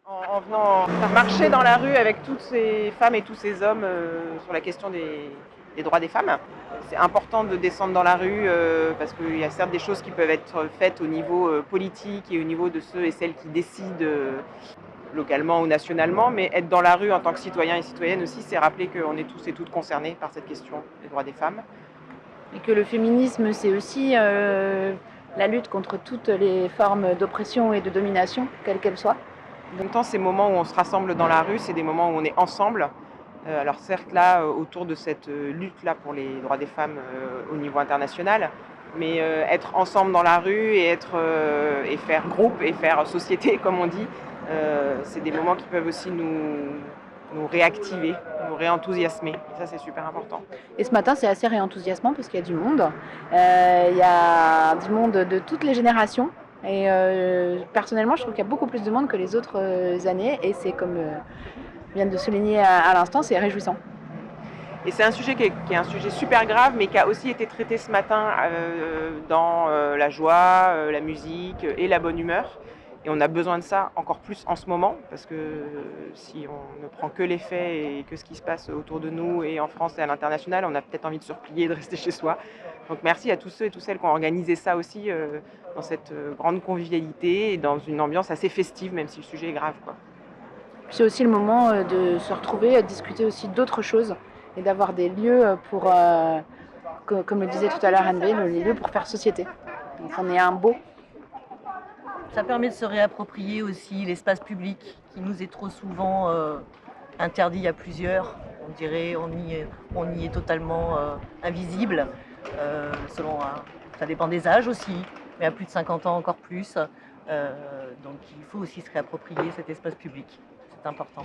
En venant marcher dans la rue avec toutes ces femmes et tous ces hommes sur la question des droits des femmes. C'est important de descendre dans la rue parce qu'il y a certes des choses qui peuvent être faites au niveau politique et au niveau de ceux et celles qui décident localement ou nationalement, mais être dans la rue en tant que citoyen et citoyenne aussi, c'est rappeler qu'on est tous et toutes concernés par cette question des droits des femmes. Et que le féminisme, c'est aussi la lutte contre toutes les formes d'oppression et de domination, quelles qu'elles soient. En même temps, ces moments où on se rassemble dans la rue, c'est des moments où on est ensemble. Alors certes là, autour de cette lutte-là pour les droits des femmes au niveau international, mais être ensemble dans la rue et faire groupe et faire société, comme on dit, c'est des moments qui peuvent aussi nous réactiver, nous réenthousiasmer. Et ça, c'est super important. Et ce matin, c'est assez réenthousiasmant parce qu'il y a du monde. Il y a du monde de toutes les générations. Et personnellement, je trouve qu'il y a beaucoup plus de monde que les autres années. Et c'est comme vient de souligner à l'instant, c'est réjouissant. Et c'est un sujet qui est un sujet super grave, mais qui a aussi été traité ce matin dans la joie, la musique et la bonne humeur. Et on a besoin de ça encore plus en ce moment, parce que si on ne prend que les faits et que ce qui se passe autour de nous et en France et à l'international, on a peut-être envie de se replier et de rester chez soi. Donc merci à tous ceux et toutes celles qui ont organisé ça aussi dans cette grande convivialité et dans une ambiance assez festive, même si le sujet est grave, quoi. C'est aussi le moment de se retrouver, de discuter aussi d'autres choses et d'avoir des lieux pour, comme le disait tout à l'heure Anne, les lieux pour faire société. Donc on est un beau. Ça permet de se réapproprier aussi l'espace public qui nous est trop souvent interdit à plusieurs. On dirait on y est totalement invisible. Ça dépend des âges aussi, mais à plus de 50 ans encore plus. Donc il faut aussi se réapproprier cet espace public. C'est important.